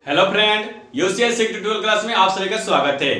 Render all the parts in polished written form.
Hello friend, UCS tutorial class में आप सभी का स्वागत है।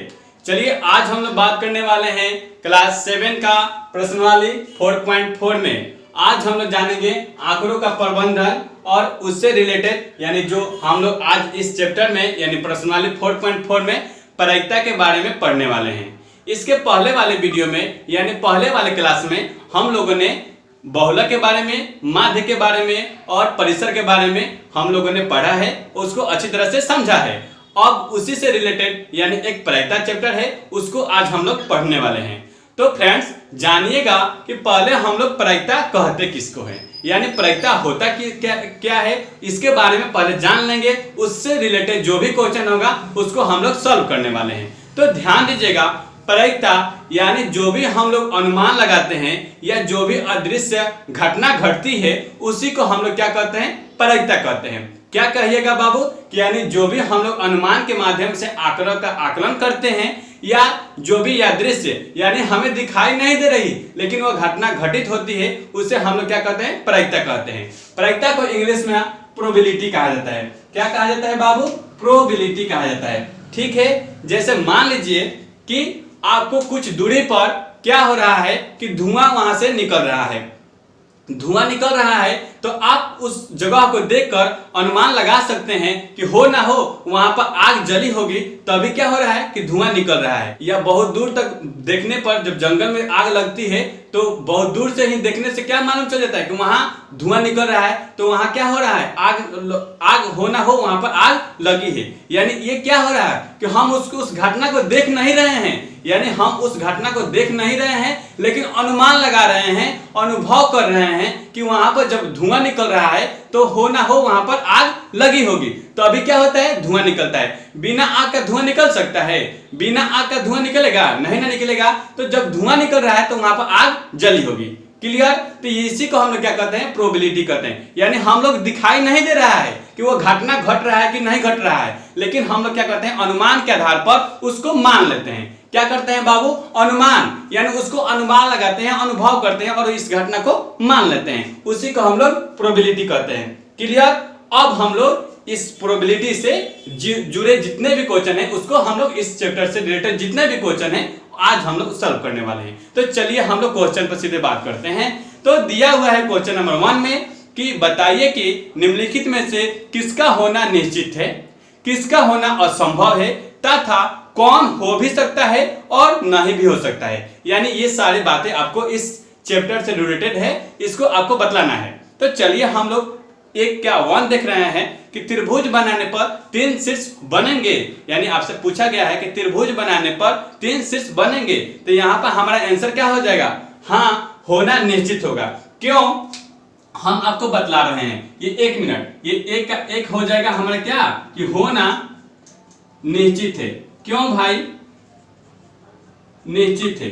चलिए आज हम लोग बात करने वाले हैं क्लास 7 का प्रश्नावली 4.4 में। आज हम लोग जानेंगे आंकड़ों का प्रबंधन और उससे रिलेटेड यानी जो हम लोग आज इस चैप्टर में यानी प्रश्नावली 4.4 में प्रायिकता के बारे में पढ़ने वाले हैं। इसके पहले वाले वीडियो में यानी पहले वाले क्लास में हम लोगों ने बहुलक के बारे में, माध्य के बारे में और परिसर के बारे में हम लोगों ने पढ़ा है, उसको अच्छी तरह से समझा है। अब उसी से रिलेटेड यानी एक प्रायिकता चैप्टर है, उसको आज हम लोग पढ़ने वाले हैं। तो फ्रेंड्स जानिएगा कि पहले हम लोग प्रायिकता कहते किसको है, यानी प्रायिकता होता क्या है, इसके बारे में पहले जान लेंगे। उससे रिलेटेड जो भी क्वेश्चन होगा उसको हम लोग सॉल्व करने वाले हैं। तो ध्यान दीजिएगा, प्रायिकता यानी जो भी हम लोग अनुमान लगाते हैं या जो भी अदृश्य घटना घटती है उसी को हम लोग क्या कहते हैं, प्रायिकता कहते हैं। क्या कहिएगा बाबू कि यानी जो भी हम लोग अनुमान के माध्यम से आंकड़ों का आकलन करते हैं या जो भी दृश्य यानी हमें दिखाई नहीं दे रही लेकिन वो घटना घटित होती है उसे हम लोग क्या कहते हैं, प्रायिकता कहते हैं। प्रायिकता को इंग्लिश में प्रोबेबिलिटी कहा जाता है। क्या कहा जाता है बाबू? प्रोबेबिलिटी कहा जाता है। ठीक है, जैसे मान लीजिए कि आपको कुछ दूरी पर क्या हो रहा है कि धुआं वहां से निकल रहा है। धुआं निकल रहा है तो आप उस जगह को देखकर अनुमान लगा सकते हैं कि हो ना हो वहां पर आग जली होगी, तभी क्या हो रहा है कि धुआं निकल रहा है। या बहुत दूर तक देखने पर जब जंगल में आग लगती है तो बहुत दूर से ही देखने से क्या मालूम चल जाता है कि वहां धुआं निकल रहा है, तो वहां क्या हो रहा है, आग हो ना हो वहां पर आग लगी है। यानी ये क्या हो रहा है कि हम उस घटना को देख नहीं रहे हैं, यानी हम उस घटना को देख नहीं रहे हैं लेकिन अनुमान लगा रहे हैं, अनुभव कर रहे हैं कि वहां पर जब धुआं निकल रहा है तो हो ना हो वहां पर आग लगी होगी। तो अभी क्या होता है, धुआं निकलता है। बिना आग का धुआं निकल सकता है? बिना आग का धुआं निकलेगा? नहीं ना निकलेगा। तो जब धुआं निकल रहा है तो वहां पर आग जली होगी। क्लियर? तो इसी को हम लोग क्या कहते हैं, प्रोबेबिलिटी कहते हैं। यानी हम लोग दिखाई नहीं दे रहा है कि वो घटना घट रहा है कि नहीं घट रहा है, लेकिन हम लोग क्या करते हैं, अनुमान के आधार पर उसको मान लेते हैं। क्या करते हैं बाबू? अनुमान, यानी उसको अनुमान लगाते हैं, अनुभव करते हैं और इस घटना को मान लेते हैं। उसी को हम लोग प्रोबेबिलिटी कहते हैं। क्लियर? अब हम लोग इस प्रोबेबिलिटी से जुड़े जितने भी क्वेश्चन हैं उसको हम लोग इस चैप्टर से रिलेटेड जितने भी क्वेश्चन हैं आज हम लोग सॉल्व करने वाले हैं। तो चलिए हम लोग क्वेश्चन पर सीधे बात करते हैं। तो दिया हुआ है क्वेश्चन नंबर 1 में कि बताइए कि निम्नलिखित में से किसका होना निश्चित है, किसका होना असंभव है तथा कौन हो भी सकता है और नहीं भी हो सकता है। यानी ये सारी बातें आपको इस चैप्टर से रिलेटेड है, इसको आपको बतलाना है। तो चलिए हम लोग एक क्या 1 देख रहे हैं कि त्रिभुज बनाने पर 3 शीर्ष बनेंगे। यानी आपसे पूछा गया है कि त्रिभुज बनाने पर 3 शीर्ष बनेंगे, तो यहाँ पर हमारा आंसर क्या हो जाएगा? हाँ, होना निश्चित होगा। क्यों? हम आपको बतला रहे हैं। ये 1 मिनट, ये एक का एक हो जाएगा हमारा क्या कि होना निश्चित है। क्यों भाई? निश्चित है।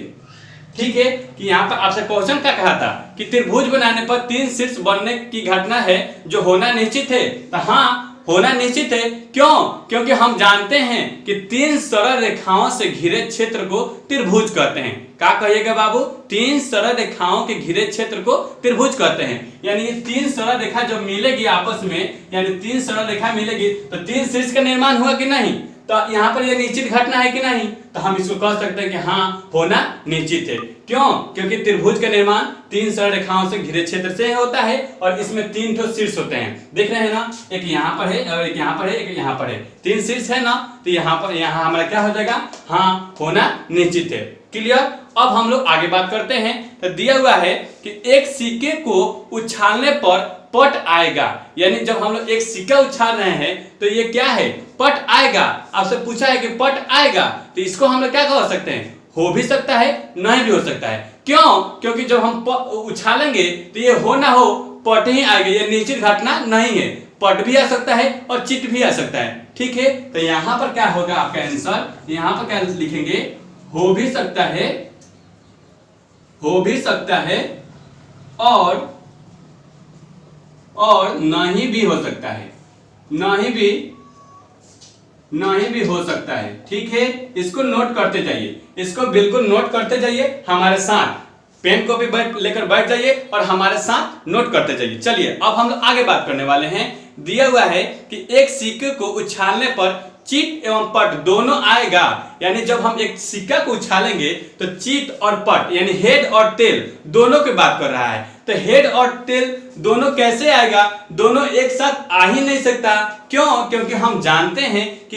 ठीक है कि यहाँ पर आपसे क्वेश्चन क्या कहा था कि त्रिभुज बनाने पर 3 शीर्ष बनने की घटना है जो होना निश्चित है। तो हाँ, होना निश्चित है। क्यों? क्योंकि हम जानते हैं कि 3 सरल रेखाओं से घिरे क्षेत्र को त्रिभुज कहते हैं। क्या कहिएगा बाबू? 3 सरल रेखाओं के घिरे क्षेत्र को त्रिभुज कहते हैं। यानी ये 3 सरल रेखा जब मिलेगी आपस में, यानी 3 सरल रेखा मिलेगी तो 3 शीर्ष का निर्माण हुआ कि नहीं? तो यहाँ पर ये निश्चित घटना है कि नहीं? तो हम इसको कह सकते हैं कि हाँ, होना निश्चित है। क्यों? क्योंकि त्रिभुज का निर्माण 3 सरल रेखाओं से घिरे क्षेत्र से होता है और इसमें 3 ठो शीर्ष होते हैं। देख रहे हैं ना, एक यहाँ पर है और एक यहाँ पर है, एक यहाँ पर है। 3 शीर्ष है ना, तो यहाँ पर यहाँ हमारा क्या हो जाएगा? हाँ, होना निश्चित है। क्लियर? अब हम लोग आगे बात करते हैं। तो दिया हुआ है कि एक सिक्के को उछालने पर पट आएगा। यानी जब हम लोग एक सिक्का उछाल रहे हैं तो ये क्या है? पट आएगा। आपसे पूछा है कि पट आएगा, तो इसको हम लोग क्या कह सकते हैं? हो भी सकता है, नहीं भी हो सकता है। क्यों? क्योंकि जब हम उछालेंगे तो ये हो ना हो पट ही आएगा। ये निश्चित घटना नहीं है, पट भी आ सकता है और चिट भी आ सकता है। ठीक है, तो यहाँ पर क्या होगा आपका आंसर? यहाँ पर क्या लिखेंगे? हो भी सकता है, हो भी सकता है और नहीं भी हो सकता है, नहीं भी हो सकता है। ठीक है, इसको नोट करते जाइए, इसको बिल्कुल नोट करते जाइए हमारे साथ। पेन कॉपी लेकर बैठ जाइए और हमारे साथ नोट करते जाइए। चलिए अब हम लोग आगे बात करने वाले हैं। दिया हुआ है कि एक सिक्के को उछालने पर चित एवं पट दोनों आएगा, यानी जब हम एक सिक्का को उछालेंगे तो चित और पट यानी हेड और टेल दोनों की बात कर रहा है। तो हेड और टेल दोनों कैसे आएगा? दोनों एक साथ आ ही नहीं सकता। क्यों? क्योंकि हम जानते हैं कि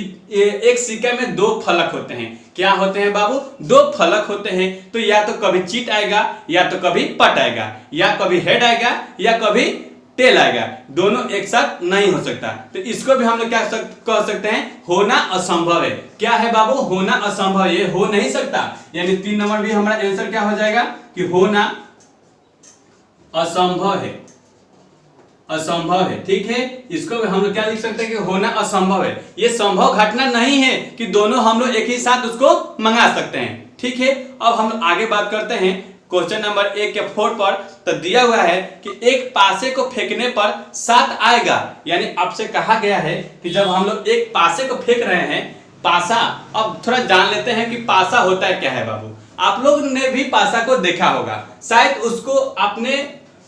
एक सिक्के में दो फलक होते हैं। क्या होते हैं बाबू? दो फलक होते हैं। तो या तो कभी चित आएगा या तो कभी पट आएगा, या कभी हेड आएगा या कभी टेल आएगा, दोनों एक साथ नहीं हो सकता। तो इसको भी हम लोग क्या कह सकते हैं? होना असंभव है। क्या है बाबू? होना असंभव, ये हो नहीं सकता। यानी 3 नंबर भी हमारा आंसर क्या हो जाएगा कि होना असंभव है। असंभव है, ठीक है। इसको भी हम लोग क्या लिख सकते हैं कि होना असंभव है। ये संभव घटना नहीं है कि दोनों हम लोग एक ही साथ उसको मंगा सकते हैं, ठीक है। अब हम लोग आगे बात करते हैं क्वेश्चन नंबर 1 के 4 पर। तो दिया हुआ है कि एक पासे को फेंकने पर 7 आएगा, यानी आपसे कहा गया है कि जब हम लोग एक पासे को फेंक रहे हैं, पासा, अब थोड़ा जान लेते हैं कि पासा होता है क्या है बाबू। आप लोग ने भी पासा को देखा होगा, शायद उसको आपने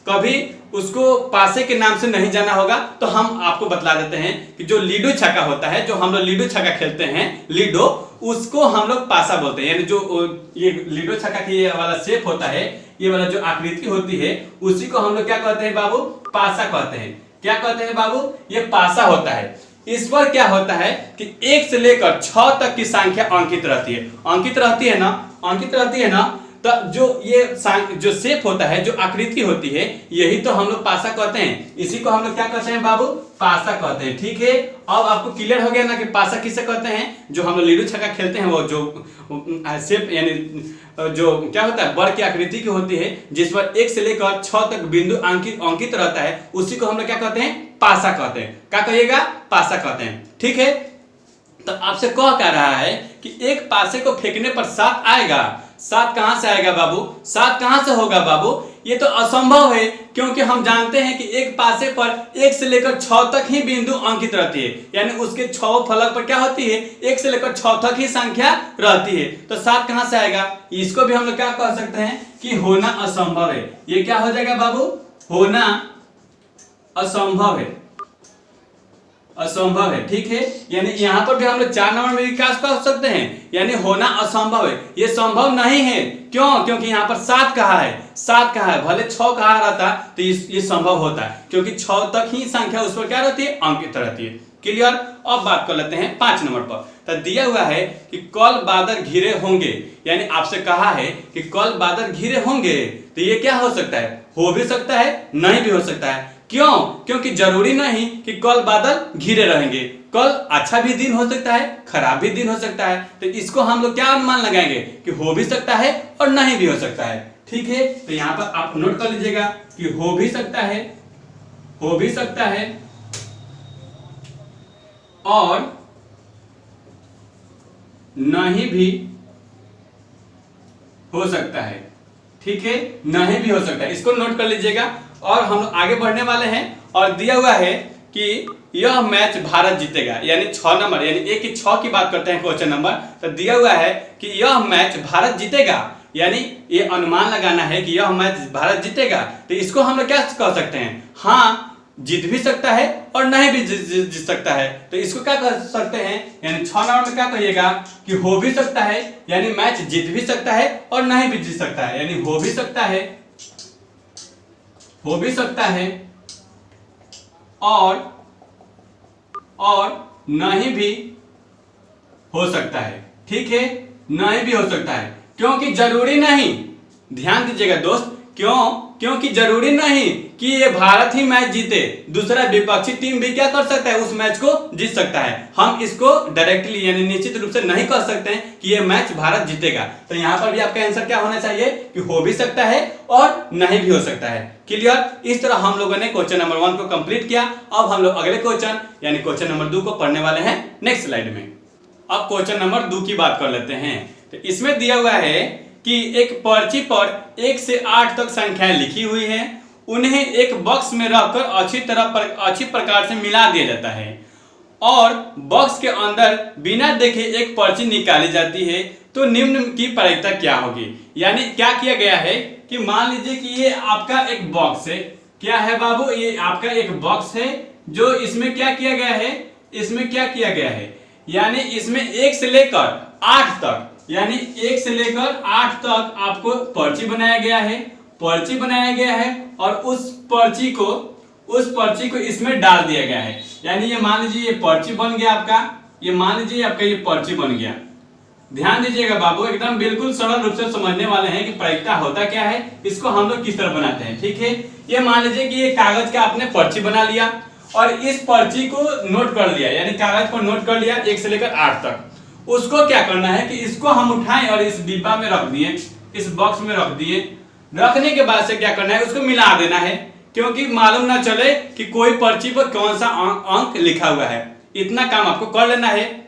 कभी उसको पासे के नाम से नहीं जाना होगा। तो हम आपको बतला देते हैं कि जो लीडो छक्का होता है, जो हम लोग लीडो छक्का खेलते हैं, लीडो, उसको हम लोग पासा बोलते हैं। यानी जो ये लीडो छक्का की ये वाला शेप होता है, ये वाला जो आकृति होती है, उसी को हम लोग क्या कहते हैं बाबू? पासा कहते हैं। क्या कहते हैं बाबू? ये पासा होता है। इस पर क्या होता है कि 1 से लेकर 6 तक की संख्या अंकित रहती है। अंकित रहती है ना? अंकित रहती है ना? तो जो ये जो शेप होता है, जो आकृति होती है, यही तो हम लोग पासा कहते हैं। इसी को हम लोग क्या कहते हैं बाबू? पासा कहते हैं, ठीक है। अब आपको क्लियर हो गया ना कि पासा किसे कहते हैं? जो हम लोग लीडो छक्का खेलते हैं, वो जो शेप यानी जो क्या होता है, बड़ की आकृति की होती है, जिस पर 1 से लेकर 6 तक बिंदु अंकित रहता है, उसी को हम लोग क्या कहते हैं? पासा कहते हैं। क्या कहिएगा? पासा कहते हैं, ठीक है। तो आपसे कह रहा है कि एक पासे को फेंकने पर 7 आएगा। 7 कहां से आएगा बाबू? 7 कहां से होगा बाबू? ये तो असंभव है, क्योंकि हम जानते हैं कि एक पासे पर 1 से लेकर 6 तक ही बिंदु अंकित रहती है। यानी उसके 6 फलक पर क्या होती है? 1 से लेकर 6 तक ही संख्या रहती है। तो 7 कहां से आएगा? इसको भी हम लोग क्या कह सकते हैं कि होना असंभव है। ये क्या हो जाएगा बाबू? होना असंभव है। असंभव है, ठीक है। यानी यहां पर भी हम लोग 4 नंबर में विकास कर सकते हैं, यानी होना असंभव है। ये संभव नहीं है। क्यों? क्योंकि यहां पर 7 कहा है, 7 कहा है, भले 6 कहा रहता तो ये संभव होता है, क्योंकि 6 तक ही संख्या उस पर क्या रहती है? अंकित रहती है। क्लियर? अब बात कर लेते हैं 5 नंबर पर। तो दिया हुआ है कि कल बादल घिरे होंगे, यानी आपसे कहा है कि कल बादल घिरे होंगे। तो ये क्या हो सकता है? हो भी सकता है, नहीं भी हो सकता है। क्यों? क्योंकि जरूरी नहीं कि कल बादल घिरे रहेंगे। कल अच्छा भी दिन हो सकता है, खराब भी दिन हो सकता है। तो इसको हम लोग क्या अनुमान लगाएंगे कि हो भी सकता है और नहीं भी हो सकता है, ठीक है। तो यहां पर आप नोट कर लीजिएगा कि हो भी सकता है, हो भी सकता है और नहीं भी हो सकता है, ठीक है। नहीं भी हो सकता है, इसको नोट कर लीजिएगा। और हम लोग आगे बढ़ने वाले हैं। और दिया हुआ है कि यह मैच भारत जीतेगा, यानी 6 नंबर, यानी 1 की 6 की बात करते हैं क्वेश्चन नंबर। तो दिया हुआ है कि यह मैच भारत जीतेगा, यानी ये अनुमान लगाना है कि यह मैच भारत जीतेगा। तो इसको हम लोग क्या कह सकते हैं? हाँ, जीत भी सकता है और नहीं भी जीत सकता है। तो इसको क्या कह सकते हैं? यानी 6 नंबर में क्या कहिएगा कि हो भी सकता है, यानी मैच जीत भी सकता है और नहीं भी जीत सकता है। यानी हो भी सकता है, हो भी सकता है और नहीं भी हो सकता है, ठीक है। नहीं भी हो सकता है, क्योंकि जरूरी नहीं, ध्यान दीजिएगा दोस्त, क्योंकि जरूरी नहीं कि ये भारत ही मैच जीते, दूसरा विपक्षी टीम भी क्या कर सकता है? उस मैच को जीत सकता है। हम इसको डायरेक्टली यानी निश्चित रूप से नहीं कह सकते हैं कि ये मैच भारत जीतेगा। तो यहाँ पर भी आपका आंसर क्या होना चाहिए कि हो भी सकता है और नहीं भी हो सकता है। क्लियर? इस तरह हम लोगों ने क्वेश्चन नंबर 1 को कंप्लीट किया। अब हम लोग अगले क्वेश्चन यानी क्वेश्चन नंबर 2 को पढ़ने वाले हैं नेक्स्ट स्लाइड में। अब क्वेश्चन नंबर 2 की बात कर लेते हैं। तो इसमें दिया हुआ है कि एक पर्ची पर 1 से 8 तक संख्याएं लिखी हुई हैं, उन्हें एक बॉक्स में रखकर अच्छी प्रकार से मिला दिया जाता है। और बॉक्स के अंदर बिना देखे एक पर्ची निकाली जाती है तो निम्न की प्रायिकता क्या होगी। यानी क्या किया गया है कि मान लीजिए कि ये आपका एक बॉक्स है। क्या है बाबू, ये आपका एक बॉक्स है जो इसमें क्या किया गया है, इसमें क्या किया गया है, यानी इसमें 1 से लेकर 8 तक, यानी 1 से लेकर 8 तक आपको पर्ची बनाया गया है, पर्ची बनाया गया है और उस पर्ची को इसमें डाल दिया गया है। यानी ये मान लीजिए ये पर्ची बन गया आपका, ये मान लीजिए आपका ये पर्ची बन गया। ध्यान दीजिएगा बाबू, एकदम बिल्कुल सरल रूप से समझने वाले हैं कि प्रायिकता होता क्या है, इसको हम लोग किस तरह बनाते हैं। ठीक है, ये मान लीजिए कि ये कागज का आपने पर्ची बना लिया और इस पर्ची को नोट कर लिया, यानी कागज पर नोट कर लिया 1 से लेकर 8 तक। उसको क्या करना है कि इसको हम उठाएं और इस डिब्बा में रख दिए, इस बॉक्स में रख दिए। रखने के बाद से क्या करना है, उसको मिला देना है, क्योंकि मालूम ना चले कि कोई पर्ची पर कौन सा अंक लिखा हुआ है। इतना काम आपको कर लेना है।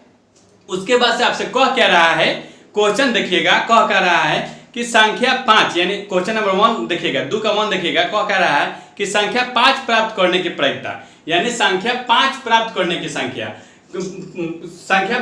उसके बाद से आपसे कह क्या रहा है, क्वेश्चन देखिएगा, कह क्या रहा है कि संख्या 5, यानी क्वेश्चन नंबर 1 देखिएगा, 2 का 1 देखिएगा, कह क्या रहा है कि संख्या 5 प्राप्त करने की प्रायिकता, यानी संख्या 5 प्राप्त करने की संख्या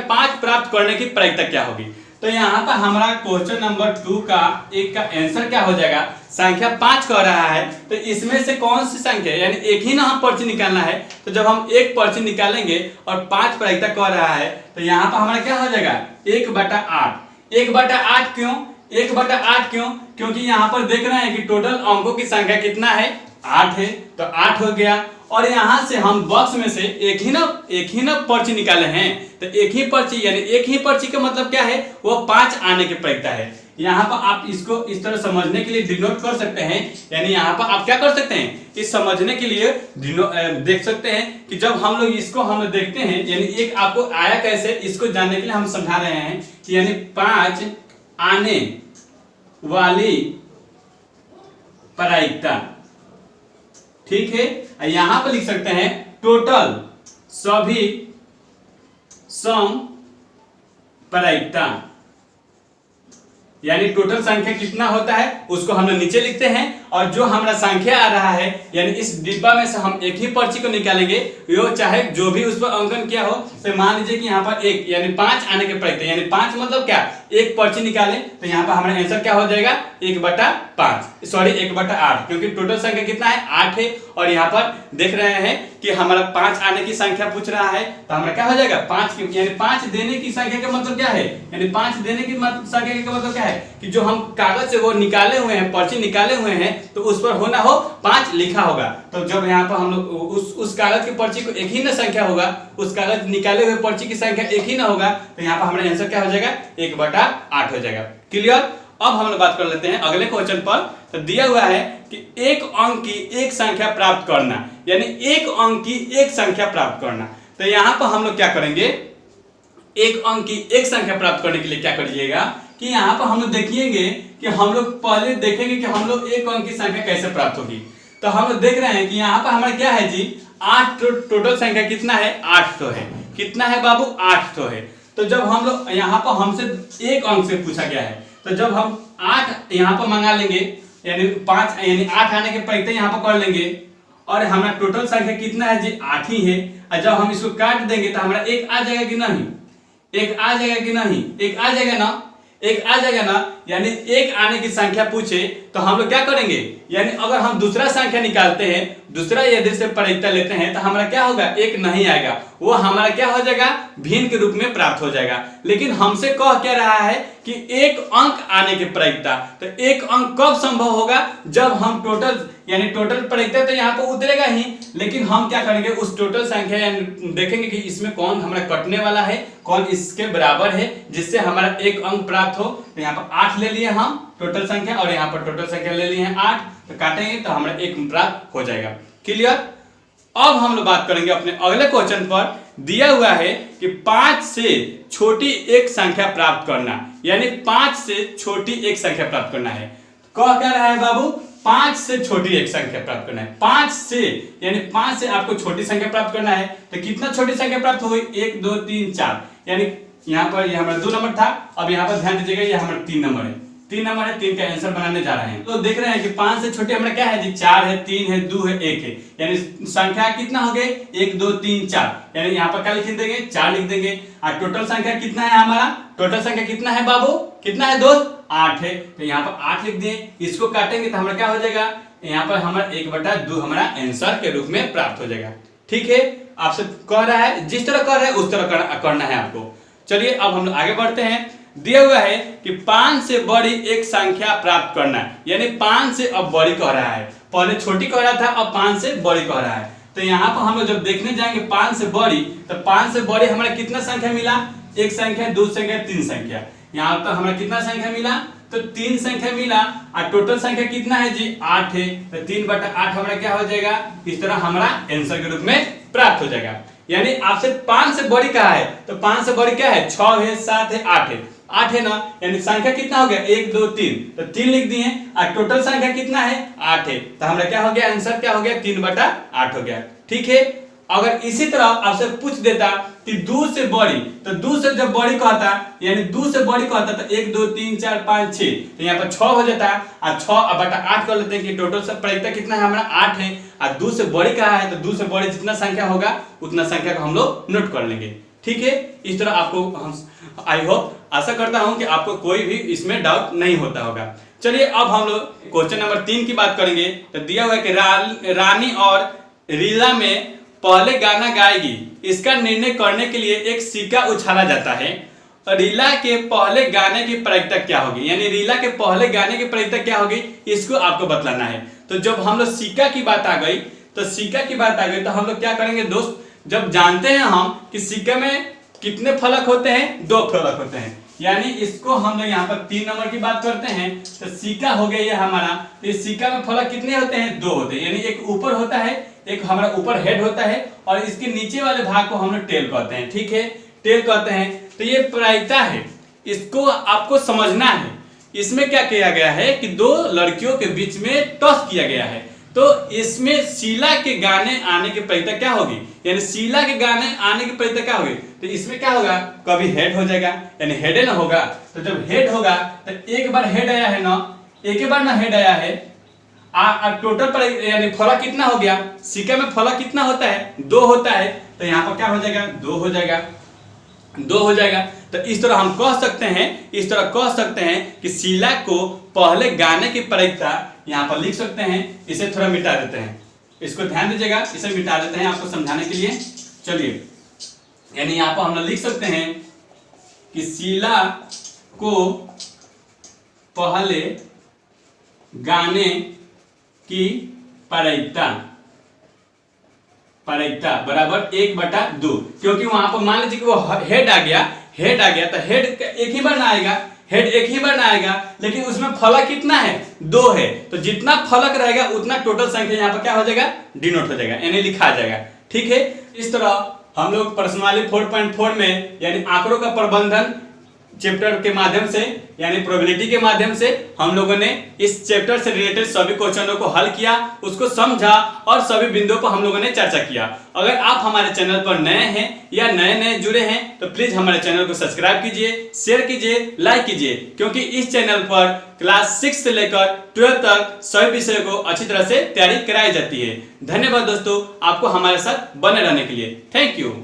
5 प्राप्त करने की प्रायिकता क्या होगी। तो यहाँ पर हमारा क्वेश्चन नंबर 2 का 1 का आंसर क्या हो जाएगा, संख्या 5 कह रहा है। तो इसमें से कौन सी संख्या, यानी एक ही ना हम पर्ची निकालना है, तो जब हम एक पर्ची निकालेंगे और 5 प्रायिकता कह रहा है तो यहाँ पर हमारा क्या हो जाएगा 1/8। 1/8 क्यों, 1/8 क्यों, क्योंकि यहाँ पर देख रहे हैं कि टोटल अंकों की संख्या कितना है, 8 है, तो 8 हो गया। और यहाँ से हम बॉक्स में से एक ही ना पर्ची निकाले हैं, तो एक ही पर्ची, यानी एक ही पर्ची का मतलब क्या है, वो 5 आने की प्रायिकता है। यहाँ पर आप इसको इस तरह समझने के लिए डिनोट कर सकते हैं, यानी यहाँ पर आप क्या कर सकते हैं, इस समझने के लिए देख सकते हैं कि जब हम लोग इसको हम देखते हैं, यानी एक आपको आया कैसे, इसको जानने के लिए हम समझा रहे हैं कि यानी 5 आने वाली प्रायिकता। ठीक है, यहां पर लिख सकते हैं टोटल सभी सम प्रायिकता, यानी टोटल संख्या कितना होता है उसको हम लोग नीचे लिखते हैं। और जो हमारा संख्या आ रहा है, यानी इस डिब्बा में से हम एक ही पर्ची को निकालेंगे, वो चाहे जो भी उस पर अंकन किया हो। तो मान लीजिए कि यहाँ पर 1 यानी 5 आने के प्रायिकता, यानी 5 मतलब क्या, एक पर्ची निकालें तो यहाँ पर हमारा आंसर क्या हो जाएगा 1/5, सॉरी 1/8, क्योंकि टोटल संख्या कितना है 8 है। और यहाँ पर देख रहे हैं कि हमारा 5 आने की संख्या पूछ रहा है, तो हमारा क्या हो जाएगा 5, यानी 5 देने की संख्या का मतलब क्या है, यानी 5 देने की संख्या का मतलब क्या है कि जो हम कागज से वो निकाले हुए हैं, पर्ची निकाले हुए हैं, तो उस पर होना हो 5 लिखा होगा। तो जब यहाँ पर हम लोग उस कागज की पर्ची को एक ही ना संख्या होगा, उस कागज निकाले हुए पर्ची की संख्या एक ही ना होगा, तो यहाँ पर हमारा आंसर क्या हो जाएगा 1/8 हो जाएगा। क्लियर। अब हम लोग बात कर लेते हैं अगले क्वेश्चन पर। तो दिया हुआ है कि एक अंक की एक संख्या प्राप्त करना, यानी एक अंक की एक संख्या प्राप्त करना। तो यहाँ पर हम लोग क्या करेंगे, एक अंक की एक संख्या प्राप्त करने के लिए क्या करिएगा कि यहाँ पर हम लोग देखिएंगे कि हम लोग पहले देखेंगे कि हम लोग एक अंक की संख्या कैसे प्राप्त होगी। तो हम लोग देख रहे हैं कि यहाँ पर हमारा क्या है जी 8, टोटल संख्या कितना है 8 तो है, कितना है बाबू 8 तो है। तो जब हम लोग यहाँ पर हमसे एक अंक से पूछा गया है, तो जब हम 8 यहाँ पर मंगा लेंगे, यानी 5 यानी 8 आने के प्रायिकता यहाँ पर कर लेंगे, और हमारा टोटल संख्या कितना है जी 8 ही है। और जब हम इसको काट देंगे तो हमारा 1 आ जाएगा कि नहीं, 1 आ जाएगा कि नहीं, 1 आ जाएगा ना, 1 आ जाएगा ना। यानी 1 आने की संख्या पूछे तो हम लोग क्या करेंगे, यानी अगर हम दूसरा संख्या निकालते हैं, दूसरा यदि से प्रायिकता लेते हैं, तो हमारा क्या होगा 1 नहीं आएगा, वो हमारा क्या हो जाएगा भिन्न के रूप में प्राप्त हो जाएगा। लेकिन हमसे कह क्या रहा है कि एक अंक आने की प्रायिकता। तो एक अंक कब संभव होगा, जब हम टोटल, यानी टोटल प्रायिकता तो यहाँ पर उतरेगा ही, लेकिन हम क्या करेंगे उस टोटल संख्या यानी देखेंगे कि इसमें कौन हमारा कटने वाला है, कौन इसके बराबर है, जिससे हमारा एक अंक प्राप्त हो। तो यहाँ पर 8 ले लिए हम टोटल संख्या, और यहाँ पर टोटल संख्या ले लिए हैं 8, तो काटेंगे तो हमारा 1 प्राप्त हो जाएगा। क्लियर। अब हम लोग बात करेंगे अपने अगले क्वेश्चन पर। दिया हुआ है कि 5 से छोटी एक संख्या प्राप्त करना, यानी 5 से छोटी एक संख्या प्राप्त करना है। कह क्या रहा है बाबू 5 से छोटी एक संख्या प्राप्त करना है। 5 से यानी 5 से आपको छोटी संख्या प्राप्त करना है। तो कितना छोटी संख्या प्राप्त हो गई 1 2 3 4, यानी यहाँ पर ये हमारा 2 नंबर था, अब यहाँ पर ध्यान दीजिएगा ये हमारा 3 नंबर है। 3 नंबर है, 3 का आंसर बनाने जा रहे हैं। तो देख रहे हैं कि 5 से छोटे हमारा क्या है जी, 4 है, 3 है, 2 है, 1 है, यानी संख्या कितना हो गए 1 2 3 4, यानी यहाँ पर क्या लिख देंगे 4 लिख देंगे। और टोटल संख्या कितना है हमारा, टोटल संख्या कितना है बाबू, कितना है दोस्त, 8 है, तो यहाँ पर 8 लिख दिए। इसको काटेंगे तो हमारा क्या हो जाएगा, यहाँ पर हमारा 1/2 हमारा आंसर के रूप में प्राप्त हो जाएगा। ठीक है, आपसे कह रहा है जिस तरह कह रहा है उस तरह करना है आपको। चलिए अब हम लोग आगे बढ़ते हैं। दिया हुआ है कि 5 से बड़ी एक संख्या प्राप्त करना है, यानी 5 से अब बड़ी कह रहा है, पहले छोटी कह रहा था अब 5 से बड़ी कह रहा है। तो यहाँ पर हम लोग जब देखने जाएंगे 5 से बड़ी, तो 5 से बड़ी हमारा कितना संख्या मिला, एक संख्या, दो संख्या, तीन संख्या। यहाँ पर हमारा कितना संख्या मिला, तो 3 संख्या मिला। और टोटल संख्या कितना है जी, 8 है, तो 3/8 हमारा क्या हो जाएगा, इस तरह हमारा आंसर के रूप में प्राप्त हो जाएगा। यानी आपसे 5 से बड़ी कहा है, तो 5 से बड़ी क्या है, 6 है, 7 है, 8 है, 8 है ना, यानी संख्या कितना हो गया 1 2 3, तो 3 लिख दिए। और टोटल संख्या कितना है 8 है, तो हमारा क्या हो गया, आंसर क्या हो गया 3/8 हो गया। ठीक है, अगर इसी तरह आपसे पूछ देता कि 2 से बड़ी, तो 2 से जब बड़ी कहता, यानी 2 से बड़ी कहता तो 1 2 3 4 5 6, तो यहाँ पर 6 हो जाता। और 6/8 कर लेते हैं कि टोटल सब प्रायिकता कितना है हमारा 8 है। और 2 से बड़ी कहा है, तो 2 से बड़ी जितना संख्या होगा उतना संख्या को हम लोग नोट कर लेंगे। ठीक है, इस तरह आपको हम आई होप आशा करता हूं कि आपको कोई भी इसमें डाउट नहीं होता होगा। चलिए अब हम लोग क्वेश्चन नंबर 3 की बात करेंगे। तो दिया हुआ है कि रानी और रीला में पहले गाना गाएगी, इसका निर्णय करने के लिए एक सिक्का उछाला जाता है। रीला के पहले गाने की प्रायिकता क्या होगी, यानी रीला के पहले गाने की प्रायिकता क्या होगी, इसको आपको बतलाना है। तो जब हम लोग सिक्का की बात आ गई, तो सिक्का की बात आ गई तो हम लोग क्या करेंगे दोस्त, जब जानते हैं हम कि सिक्के में कितने फलक होते हैं, 2 फलक होते हैं, यानी इसको हम लोग यहाँ पर 3 नंबर की बात करते हैं। तो सिक्का हो गया ये हमारा, तो इस सिक्का में फलक कितने होते हैं, 2 होते हैं, यानी एक ऊपर होता है, एक हमारा ऊपर हेड होता है, और इसके नीचे वाले भाग को हम लोग टेल कहते हैं। ठीक है, टेल कहते हैं। तो ये प्रायिकता है, इसको आपको समझना है। इसमें क्या किया गया है कि 2 लड़कियों के बीच में टॉस किया गया है, तो इसमें शीला के गाने आने की प्रायिकता क्या होगी, यानी शीला के गाने आने की प्रायिकता क्या होगी, तो इसमें क्या होगा, कभी हेड हो जाएगा, यानी हेड ना होगा। तो जब हेड होगा तो एक बार हेड आया है ना, एक ही बार ना हेड आया है, टोटल पर यानी फलक कितना हो गया, सिक्के में फलक कितना होता है, 2 होता है, तो यहाँ पर क्या हो जाएगा, 2 हो जाएगा, 2 हो जाएगा। तो इस तरह हम कह सकते हैं, इस तरह कह सकते हैं कि शीला को पहले गाने की प्रायिकता यहाँ पर लिख सकते हैं। इसे थोड़ा मिटा देते हैं, इसको ध्यान दीजिएगा, इसे मिटा देते हैं आपको समझाने के लिए। चलिए, यानी यहाँ पर हम लोग लिख सकते हैं कि शीला को पहले गाने की प्रायिकता बराबर 1/2, क्योंकि वहां पर मान लीजिए कि वो हेड आ गया, तो हेड एक ही बार ना आएगा, हेड एक ही बार ना आएगा, लेकिन उसमें फलक कितना है, 2 है, तो जितना फलक रहेगा उतना टोटल संख्या यहाँ पर क्या हो जाएगा, डिनोट हो जाएगा, यानी लिखा जाएगा। ठीक है, इस तरह हम लोग प्रश्नावली 4.4 में यानी आंकड़ों का प्रबंधन चैप्टर के माध्यम से, यानी प्रोबेबिलिटी के माध्यम से हम लोगों ने इस चैप्टर से रिलेटेड सभी क्वेश्चनों को हल किया, उसको समझा और सभी बिंदुओं पर हम लोगों ने चर्चा किया। अगर आप हमारे चैनल पर नए हैं या नए जुड़े हैं तो प्लीज हमारे चैनल को सब्सक्राइब कीजिए, शेयर कीजिए, लाइक कीजिए, क्योंकि इस चैनल पर क्लास 6 से लेकर 12 तक सभी विषयों को अच्छी तरह से तैयारी कराई जाती है। धन्यवाद दोस्तों, आपको हमारे साथ बने रहने के लिए। Thank you.